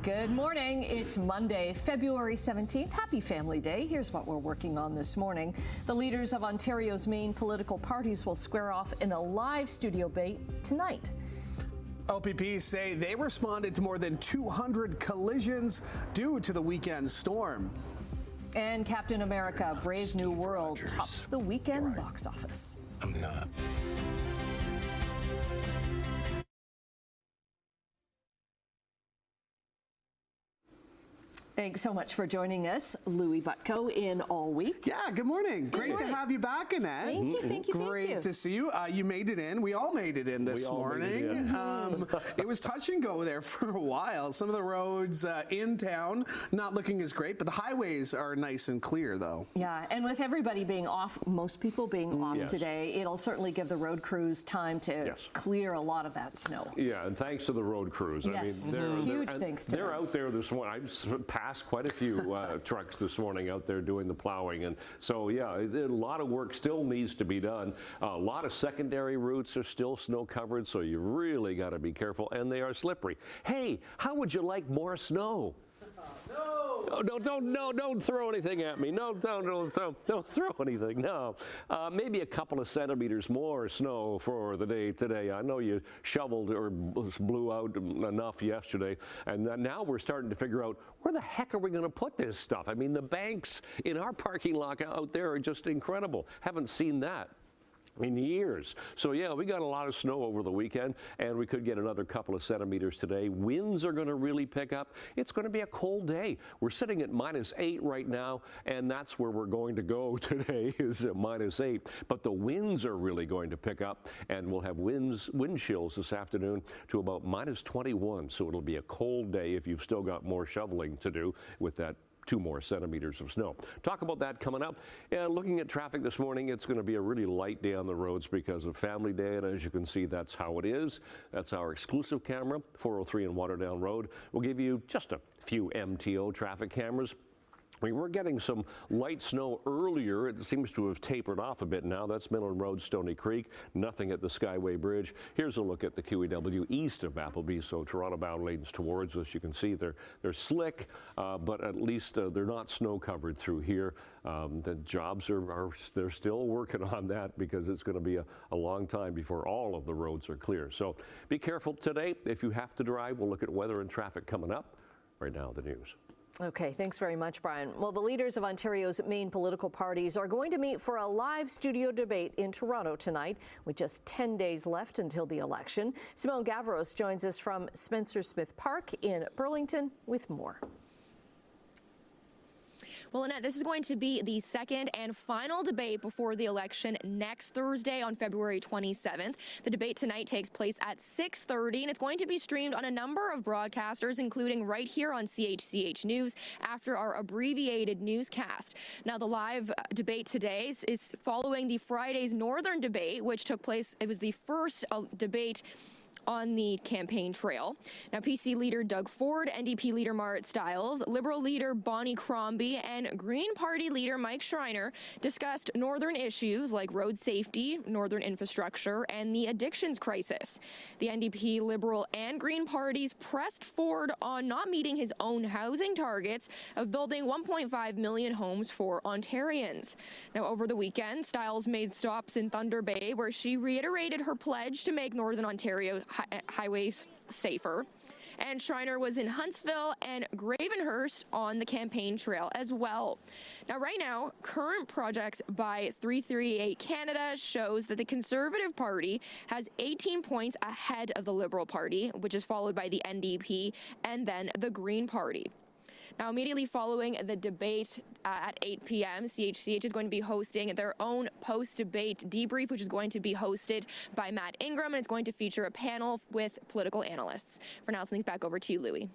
Good morning. It's Monday, February 17th. Happy Family Day. Here's what we're working on this morning. The leaders of Ontario's main political parties will square off in a live studio debate tonight. LPPs say they responded to more than 200 collisions due to the weekend storm. And Captain America: Brave New World tops the weekend box office. I'm not. Thanks so much for joining us, Louis Butko, in all week. Yeah, good morning. Great to have you back, Annette. Thank you, thank you, Great to see you. You made it in. We all made it in this morning. It was touch and go there for a while. Some of the roads in town not looking as great, but the highways are nice and clear, though. Yeah, and with everybody being off, most people being off today, it'll certainly give the road crews time to clear a lot of that snow. Yeah, and thanks to the road crews. Yes. I mean, huge thanks to them. They're out there this morning. I've passed quite a few trucks this morning out there doing the plowing, and so yeah, a lot of work still needs to be done. A lot of secondary routes are still snow covered, so you really got to be careful, and they are slippery. Hey, how would you like more snow? No, don't throw anything at me. No, don't throw anything. No, maybe a couple of centimeters more snow for the day today. I know you shoveled or blew out enough yesterday, and now we're starting to figure out where the heck are we going to put this stuff. I mean, the banks in our parking lot out there are just incredible. Haven't seen that in years. So yeah, we got a lot of snow over the weekend, and we could get another couple of centimeters today. Winds are going to really pick up. It's going to be a cold day. We're sitting at -8 right now, and that's where we're going to go today, is at -8. But the winds are really going to pick up, and we'll have wind chills this afternoon to about -21. So it'll be a cold day if you've still got more shoveling to do with that 2 more centimeters of snow. Talk about that coming up. Looking at traffic this morning, it's going to be a really light day on the roads because of Family Day, and as you can see, that's how it is. That's our exclusive camera, 403 and Waterdown Road. We'll give you just a few MTO traffic cameras. We were getting some light snow earlier. It seems to have tapered off a bit now. That's Midland Road, Stony Creek. Nothing at the Skyway Bridge. Here's a look at the QEW east of Appleby. So Toronto-bound lanes towards us. You can see they're slick, but at least they're not snow covered through here. The jobs they're still working on that because it's going to be a long time before all of the roads are clear. So be careful today if you have to drive. We'll look at weather and traffic coming up. Right now, the news. Okay, thanks very much, Brian. Well, the leaders of Ontario's main political parties are going to meet for a live studio debate in Toronto tonight, with just 10 days left until the election. Simone Gavros joins us from Spencer Smith Park in Burlington with more. Well, Annette, this is going to be the second and final debate before the election next Thursday on February 27th. The debate tonight takes place at 6:30, and it's going to be streamed on a number of broadcasters, including right here on CHCH News after our abbreviated newscast. Now, the live debate today is following the Friday's Northern debate, which took place. It was the first debate on the campaign trail. Now, PC leader Doug Ford, NDP leader Marit Stiles, Liberal leader Bonnie Crombie, and Green Party leader Mike Schreiner discussed northern issues like road safety, northern infrastructure, and the addictions crisis. The NDP, Liberal, and Green parties pressed Ford on not meeting his own housing targets of building 1.5 million homes for Ontarians. Now, over the weekend, Stiles made stops in Thunder Bay, where she reiterated her pledge to make Northern Ontario highways safer. And Schreiner was in Huntsville and Gravenhurst on the campaign trail as well. Now, right now, current projects by 338 Canada shows that the Conservative Party has 18 points ahead of the Liberal Party, which is followed by the NDP and then the Green Party. Now, immediately following the debate at 8 p.m., CHCH is going to be hosting their own post-debate debrief, which is going to be hosted by Matt Ingram, and it's going to feature a panel with political analysts. For now, something's back over to you, Louis.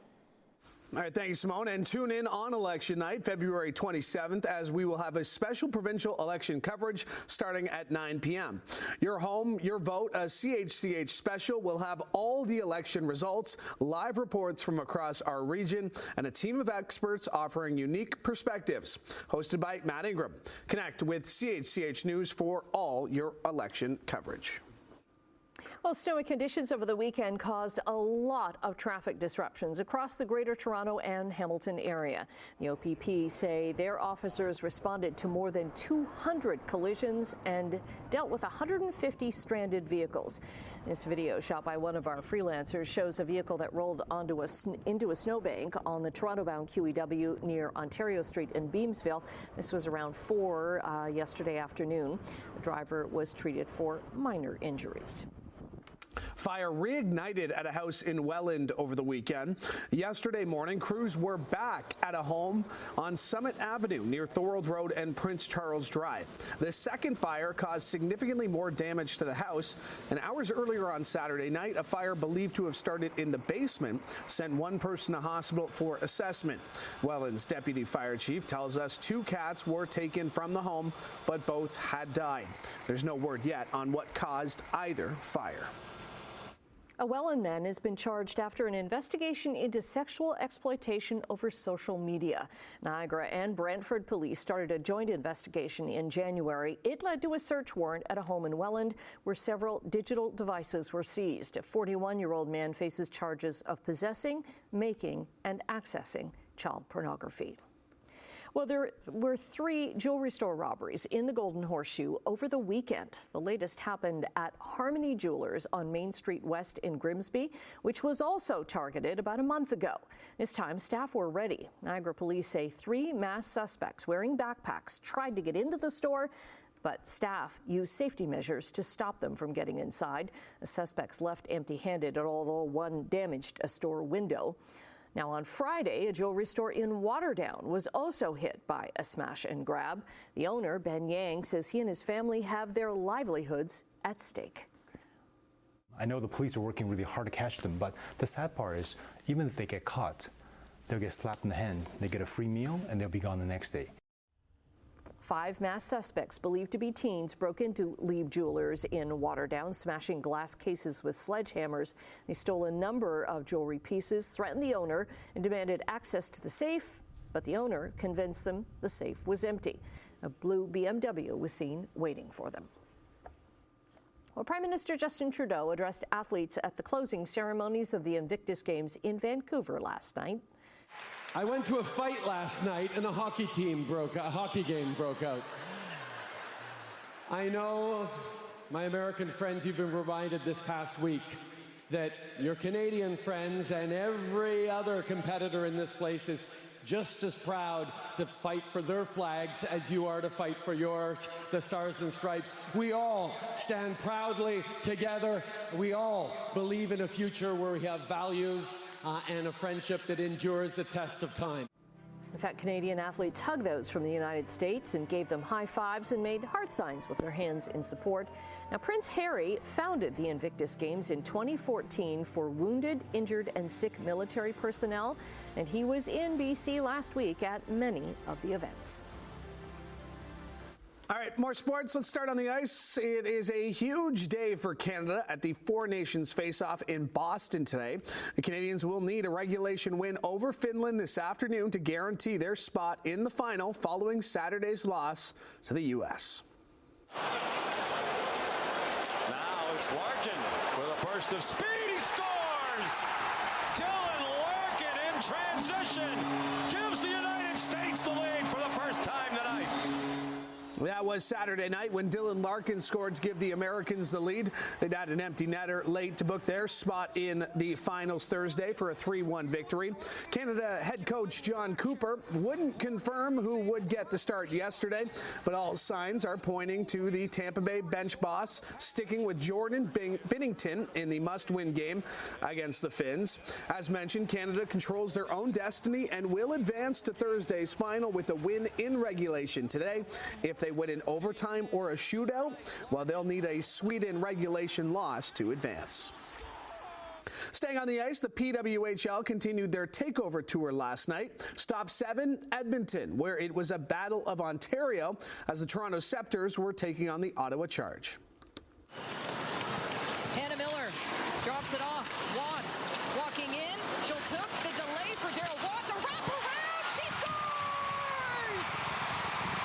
All right, thank you, Simone. And tune in on election night, February 27th, as we will have a special provincial election coverage starting at 9 p.m. Your home, your vote, a CHCH special will have all the election results, live reports from across our region, and a team of experts offering unique perspectives. Hosted by Matt Ingram. Connect with CHCH News for all your election coverage. Well, snowy conditions over the weekend caused a lot of traffic disruptions across the Greater Toronto and Hamilton area. The OPP say their officers responded to more than 200 collisions and dealt with 150 stranded vehicles. This video shot by one of our freelancers shows a vehicle that rolled into a snowbank on the Toronto-bound QEW near Ontario Street in Beamsville. This was around 4 yesterday afternoon. The driver was treated for minor injuries. Fire reignited at a house in Welland over the weekend. Yesterday morning, crews were back at a home on Summit Avenue near Thorold Road and Prince Charles Drive. The second fire caused significantly more damage to the house, and hours earlier on Saturday night, a fire believed to have started in the basement sent one person to hospital for assessment. Welland's deputy fire chief tells us 2 cats were taken from the home, but both had died. There's no word yet on what caused either fire. A Welland man has been charged after an investigation into sexual exploitation over social media. Niagara and Brantford police started a joint investigation in January. It led to a search warrant at a home in Welland where several digital devices were seized. A 41-year-old man faces charges of possessing, making, and accessing child pornography. Well, there were 3 jewelry store robberies in the Golden Horseshoe over the weekend. The latest happened at Harmony Jewelers on Main Street West in Grimsby, which was also targeted about a month ago. This time, staff were ready. Niagara police say 3 masked suspects wearing backpacks tried to get into the store, but staff used safety measures to stop them from getting inside. The suspects left empty-handed, although one damaged a store window. Now, on Friday, a jewelry store in Waterdown was also hit by a smash and grab. The owner, Ben Yang, says he and his family have their livelihoods at stake. I know the police are working really hard to catch them, but the sad part is, even if they get caught, they'll get slapped in the hand, they get a free meal, and they'll be gone the next day. 5 masked suspects believed to be teens broke into Lieb Jewelers in Waterdown, smashing glass cases with sledgehammers. They stole a number of jewelry pieces, threatened the owner, and demanded access to the safe, but the owner convinced them the safe was empty. A blue BMW was seen waiting for them. Well, Prime Minister Justin Trudeau addressed athletes at the closing ceremonies of the Invictus Games in Vancouver last night. I went to a fight last night and a hockey game broke out. I know, my American friends, you've been reminded this past week that your Canadian friends and every other competitor in this place is just as proud to fight for their flags as you are to fight for yours, the Stars and Stripes. We all stand proudly together. We all believe in a future where we have values and a friendship that endures the test of time. In fact, Canadian athletes hugged those from the United States and gave them high fives and made heart signs with their hands in support. Now, Prince Harry founded the Invictus Games in 2014 for wounded, injured, and sick military personnel, and he was in BC last week at many of the events. All right, more sports. Let's start on the ice. It is a huge day for Canada at the Four Nations face-off in Boston today. The Canadians will need a regulation win over Finland this afternoon to guarantee their spot in the final following Saturday's loss to the U.S. Now it's Larkin with a burst of speed. He scores! Dylan Larkin in transition gives the United States the lead for the first time tonight. That was Saturday night when Dylan Larkin scored to give the Americans the lead. They'd had an empty netter late to book their spot in the finals Thursday for a 3-1 victory. Canada head coach John Cooper wouldn't confirm who would get the start yesterday, but all signs are pointing to the Tampa Bay bench boss sticking with Jordan Binnington in the must-win game against the Finns. As mentioned, Canada controls their own destiny and will advance to Thursday's final with a win in regulation today. If they win in overtime or a shootout, well, they'll need a Sweden regulation loss to advance. Staying on the ice, the PWHL continued their takeover tour last night. Stop 7, Edmonton, where it was a battle of Ontario as the Toronto Scepters were taking on the Ottawa Charge. Hannah Miller drops it off. Watts walking in. She'll took the delay for Daryl Watts. A wraparound. She scores!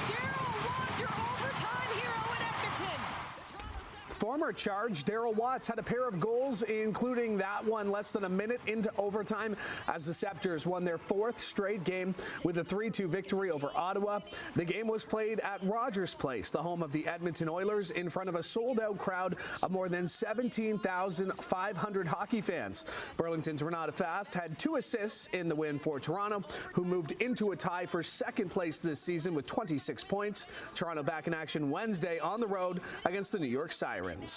Daryl Watts, your overtime hero in Edmonton. Former former Charge Darryl Watts had a pair of goals, including that one less than a minute into overtime as the Scepters won their 4th straight game with a 3-2 victory over Ottawa. The game was played at Rogers Place, the home of the Edmonton Oilers, in front of a sold-out crowd of more than 17,500 hockey fans. Burlington's Renata Fast had 2 assists in the win for Toronto, who moved into a tie for 2nd place this season with 26 points. Toronto back in action Wednesday on the road against the New York Sirens.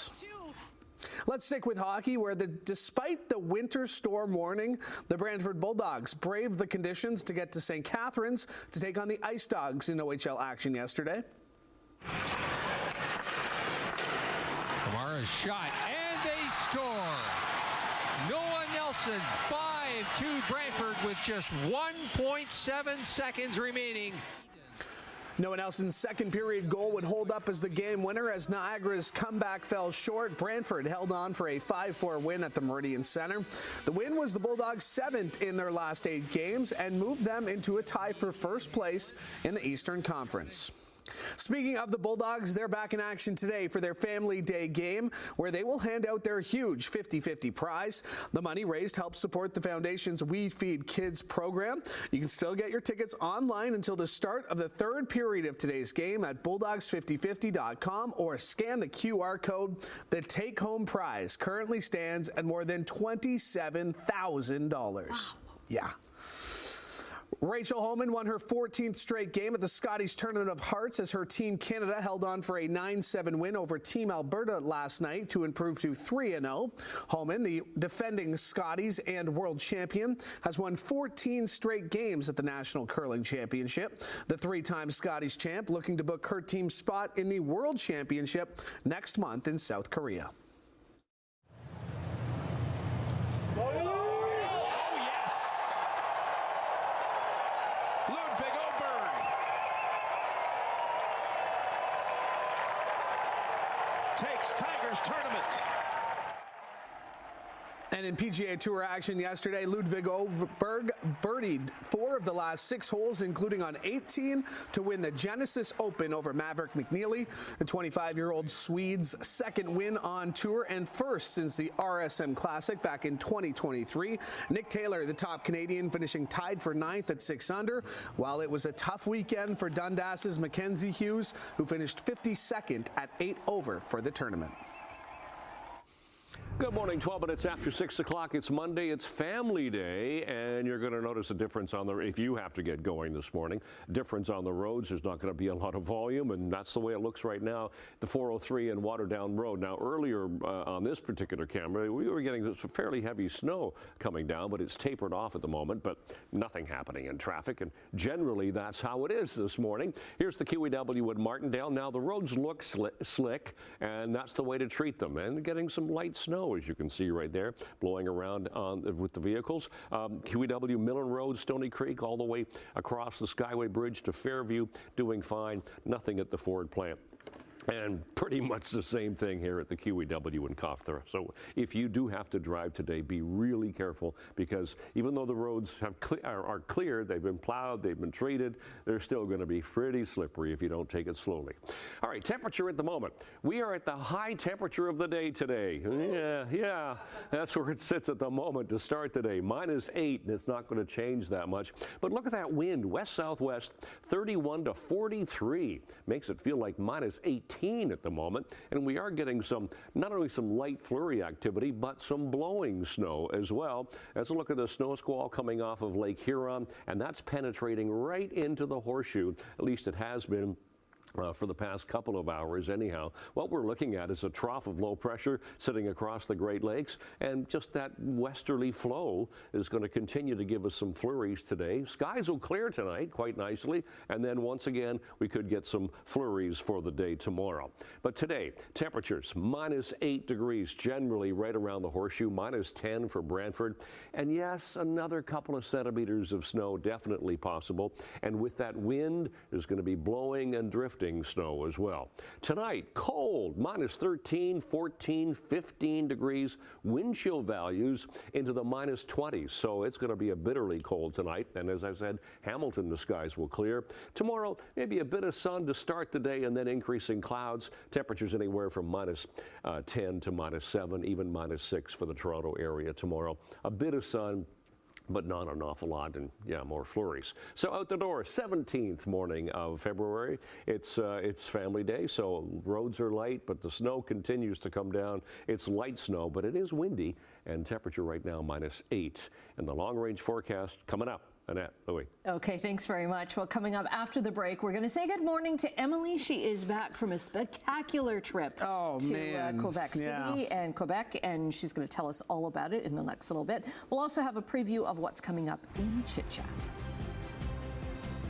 Let's stick with hockey, where despite the winter storm warning, the Brantford Bulldogs braved the conditions to get to St. Catharines to take on the Ice Dogs in OHL action yesterday. Kamara's shot, and they score. Noah Nelson, 5-2 Brantford with just 1.7 seconds remaining. Noah Nelson's second period goal would hold up as the game winner as Niagara's comeback fell short. Brantford held on for a 5-4 win at the Meridian Center. The win was the Bulldogs' 7th in their last 8 games and moved them into a tie for first place in the Eastern Conference. Speaking of the Bulldogs, they're back in action today for their Family Day game, where they will hand out their huge 50-50 prize. The money raised helps support the Foundation's We Feed Kids program. You can still get your tickets online until the start of the 3rd period of today's game at bulldogs5050.com or scan the QR code. The take-home prize currently stands at more than $27,000. Wow. Yeah. Rachel Homan won her 14th straight game at the Scotties Tournament of Hearts as her Team Canada held on for a 9-7 win over Team Alberta last night to improve to 3-0. Homan, the defending Scotties and world champion, has won 14 straight games at the National Curling Championship. The 3-time Scotties champ looking to book her team's spot in the World Championship next month in South Korea. Takes Tigers tournament. And in PGA Tour action yesterday, Ludvig Åberg birdied 4 of the last 6 holes, including on 18, to win the Genesis Open over Maverick McNeely. The 25-year-old Swede's 2nd win on tour and 1st since the RSM Classic back in 2023. Nick Taylor, the top Canadian, finishing tied for 9th at 6 under, while it was a tough weekend for Dundas's Mackenzie Hughes, who finished 52nd at 8 over for the tournament. Good morning, 12 minutes after 6 o'clock. It's Monday, it's Family Day, and you're going to notice a difference on the, if you have to get going this morning, difference on the roads. There's not going to be a lot of volume, and that's the way it looks right now, the 403 and Waterdown Road. Now, earlier on this particular camera, we were getting some fairly heavy snow coming down, but it's tapered off at the moment, but nothing happening in traffic, and generally that's how it is this morning. Here's the QEW at Martindale. Now, the roads look slick, and that's the way to treat them, and getting some light snow, as you can see right there, blowing around with the vehicles. QEW Millen Road, Stony Creek, all the way across the Skyway Bridge to Fairview, doing fine. Nothing at the Ford plant. And pretty much the same thing here at the QEW in Cawthra. So if you do have to drive today, be really careful, because even though the roads are cleared, they've been plowed, they've been treated, they're still going to be pretty slippery if you don't take it slowly. All right, temperature at the moment. We are at the high temperature of the day today. Yeah, that's where it sits at the moment to start the day. -8, and it's not going to change that much. But look at that wind, west-southwest, 31 to 43. Makes it feel like -18 at the moment, and we are getting some, not only some light flurry activity, but some blowing snow as well. Let's look at the snow squall coming off of Lake Huron, and that's penetrating right into the Horseshoe. At least it has been for the past couple of hours anyhow. What we're looking at is a trough of low pressure sitting across the Great Lakes, and just that westerly flow is going to continue to give us some flurries today. Skies will clear tonight quite nicely, and then once again we could get some flurries for the day tomorrow. But today, temperatures -8 degrees generally right around the Horseshoe, -10 for Brantford, and yes, another couple of centimeters of snow definitely possible. And with that wind, there's going to be blowing and drifting drifting snow as well. Tonight, cold, minus 13, 14, 15 degrees, wind chill values into the minus 20s. So it's going to be a bitterly cold tonight. And as I said, Hamilton, the skies will clear. Tomorrow, maybe a bit of sun to start the day and then increasing clouds. Temperatures anywhere from minus 10 to minus 7, even minus 6 for the Toronto area tomorrow. A bit of sun, but not an awful lot, and yeah, more flurries. So out the door, 17th morning of February. It's family day, so roads are light, but the snow continues to come down. It's light snow, but it is windy, and temperature right now minus 8. And the long-range forecast coming up. Annette, Louis. Okay, thanks very much. Well, coming up after the break, we're going to say good morning to Emily. She is back from a spectacular trip to Quebec City and Quebec, and she's going to tell us all about it in the next little bit. We'll also have a preview of what's coming up in Chit Chat.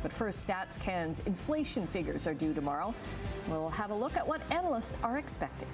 But first, StatsCan's inflation figures are due tomorrow. We'll have a look at what analysts are expecting.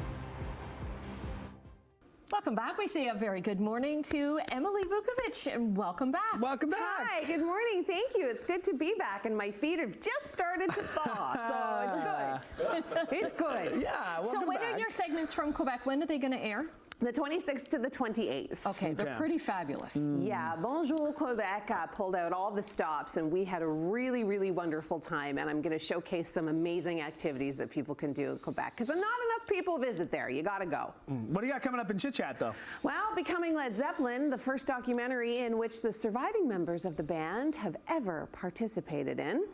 Welcome back. We say a very good morning to Emily Vukovic, and welcome back. Welcome back. Hi, good morning. Thank you. It's good to be back, and my feet have just started to thaw, so it's good. It's good. Yeah, welcome So when back. are your segments from Quebec? When are they going to air? The 26th to the 28th. Okay, they're pretty fabulous. Yeah, Bonjour Quebec pulled out all the stops, and we had a really, really wonderful time, and I'm going to showcase some amazing activities that people can do in Quebec, because not enough people visit there. You got to go. What do you got coming up in Chit Chat, though? Well, Becoming Led Zeppelin, the first documentary in which the surviving members of the band have ever participated in.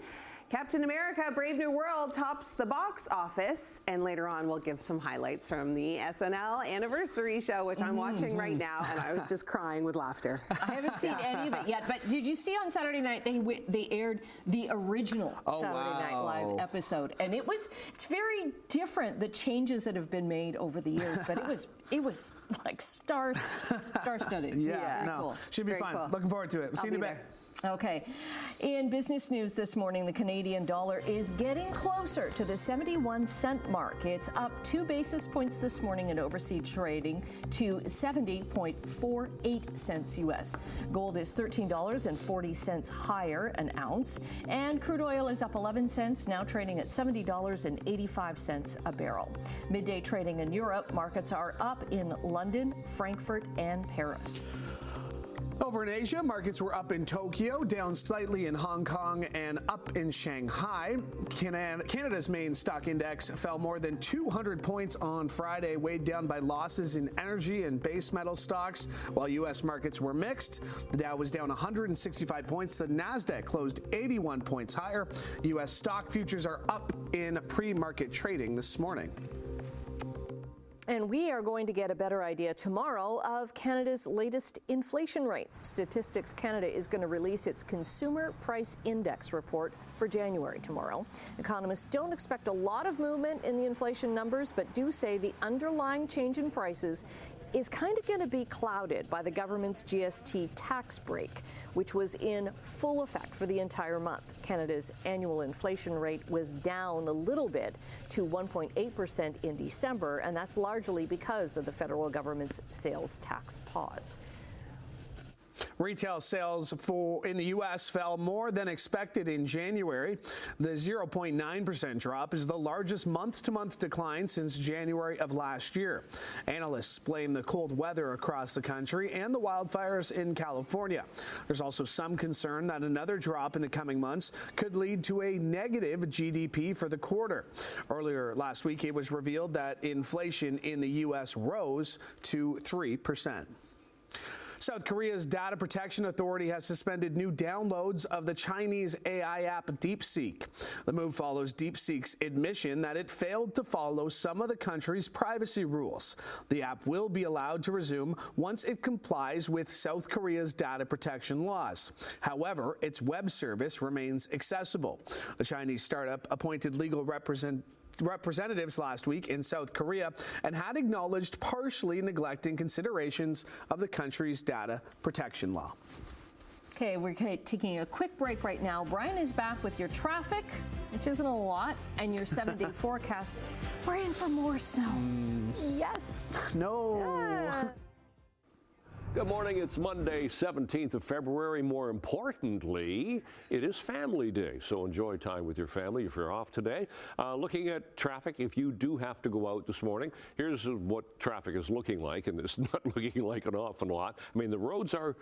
Captain America, Brave New World tops the box office, and later on we'll give some highlights from the SNL anniversary show, which I'm watching right now, and I was just crying with laughter. I haven't seen any of it yet, but did you see on Saturday night they aired the original Saturday Night Live episode, and it's very different, the changes that have been made over the years, but it was like star-studded. Cool. Should be fun. Cool. Looking forward to it. See you in a bit. Okay. In business news this morning, the Canadian dollar is getting closer to the 71-cent mark. It's up 2 basis points this morning in overseas trading to 70.48 cents U.S. Gold is $13.40 higher an ounce, and crude oil is up 11 cents, now trading at $70.85 a barrel. Midday trading in Europe, markets are up in London, Frankfurt, and Paris. Over in Asia, markets were up in Tokyo, down slightly in Hong Kong, and up in Shanghai. Canada's main stock index fell more than 200 points on Friday, weighed down by losses in energy and base metal stocks, while U.S. markets were mixed. The Dow was down 165 points. The Nasdaq closed 81 points higher. U.S. stock futures are up in pre-market trading this morning. And we are going to get a better idea tomorrow of Canada's latest inflation rate. Statistics Canada is going to release its Consumer Price Index report for January tomorrow. Economists don't expect a lot of movement in the inflation numbers, but do say the underlying change in prices is kind of going to be clouded by the government's GST tax break, which was in full effect for the entire month. Canada's annual inflation rate was down a little bit to 1.8% in December, and that's largely because of the federal government's sales tax pause. Retail sales in the U.S. fell more than expected in January. The 0.9% drop is the largest month-to-month decline since January of last year. Analysts blame the cold weather across the country and the wildfires in California. There's also some concern that another drop in the coming months could lead to a negative GDP for the quarter. Earlier last week, it was revealed that inflation in the U.S. rose to 3%. South Korea's Data Protection Authority has suspended new downloads of the Chinese AI app DeepSeek. The move follows DeepSeek's admission that it failed to follow some of the country's privacy rules. The app will be allowed to resume once it complies with South Korea's data protection laws. However, its web service remains accessible. The Chinese startup appointed legal representatives last week in South Korea and had acknowledged partially neglecting considerations of the country's data protection law. Okay, we're taking a quick break right now. Brian is back with your traffic, which isn't a lot, and your 7-day forecast. We're in for more snow. Yes. No. Yeah. Good morning. It's Monday, 17th of February. More importantly, it is Family Day, so enjoy time with your family if you're off today. Looking at traffic, if you do have to go out this morning, here's what traffic is looking like, and it's not looking like an awful lot. I mean, the roads are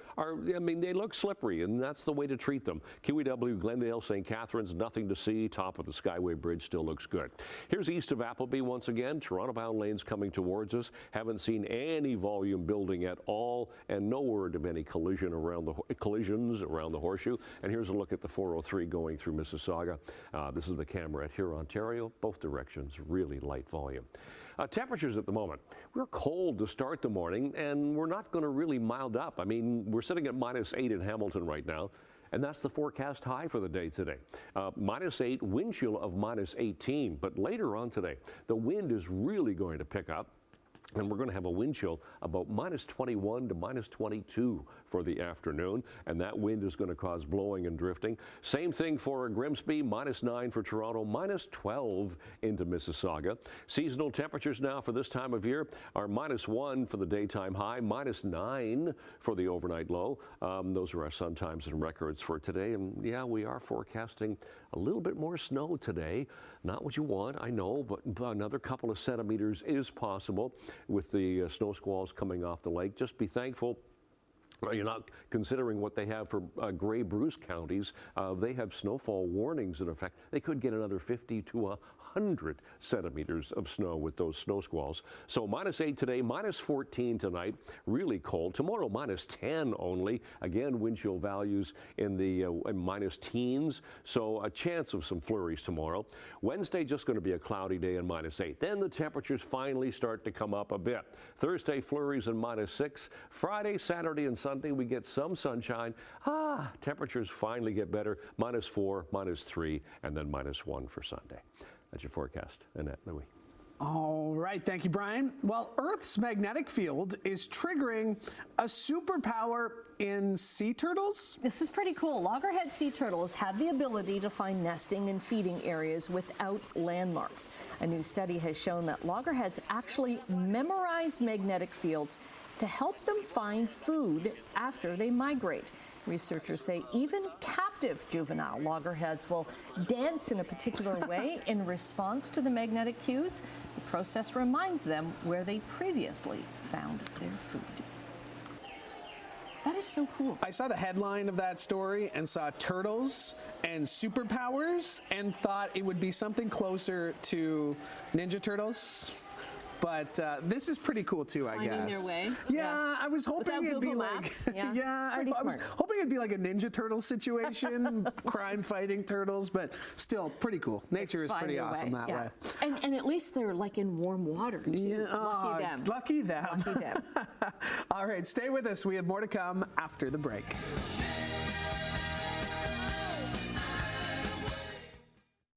they look slippery, and that's the way to treat them. QEW, Glendale, St. Catharines, nothing to see. Top of the Skyway Bridge still looks good. Here's east of Appleby once again. Toronto-bound lanes coming towards us. Haven't seen any volume building at all, and no word of any collisions around the Horseshoe. And here's a look at the 403 going through Mississauga. This is the camera at here, Ontario. Both directions, really light volume. Temperatures at the moment. We're cold to start the morning, and we're not going to really mild up. I mean, we're sitting at -8 in Hamilton right now, and that's the forecast high for the day today. -8, wind chill of -18. But later on today, the wind is really going to pick up. And we're going to have a wind chill about -21 to -22 for the afternoon, and that wind is going to cause blowing and drifting. Same thing for Grimsby, -9 for Toronto, -12 into Mississauga. Seasonal temperatures now for this time of year are -1 for the daytime high, -9 for the overnight low. Those are our sun times and records for today. And yeah, we are forecasting a little bit more snow today. Not what you want, I know, but another couple of centimeters is possible with the snow squalls coming off the lake. Just be thankful you're not considering what they have for Grey Bruce counties. They have snowfall warnings in effect. They could get another 50 to 100 centimeters of snow with those snow squalls. So -8 today, -14 tonight, really cold. Tomorrow, -10 only. Again, wind chill values in the minus teens. So a chance of some flurries tomorrow. Wednesday, just going to be a cloudy day and -8. Then the temperatures finally start to come up a bit. Thursday, flurries and -6. Friday, Saturday, and Sunday, we get some sunshine. Temperatures finally get better. -4, -3, and then -1 for Sunday. That's your forecast. Annette, Louis. All right. Thank you, Brian. Well, Earth's magnetic field is triggering a superpower in sea turtles. This is pretty cool. Loggerhead sea turtles have the ability to find nesting and feeding areas without landmarks. A new study has shown that loggerheads actually memorize magnetic fields to help them find food after they migrate. Researchers say even captive juvenile loggerheads will dance in a particular way in response to the magnetic cues. The process reminds them where they previously found their food. That is so cool. I saw the headline of that story and saw turtles and superpowers and thought it would be something closer to Ninja Turtles. But this is pretty cool too, I guess. Finding their way. Yeah, I was hoping it'd be Maps. like, I was hoping it'd be like a Ninja Turtle situation, crime-fighting turtles, but still pretty cool. Nature is pretty awesome that way. And at least they're like in warm water too. Yeah, Lucky them. Lucky them. Lucky them. All right, stay with us. We have more to come after the break.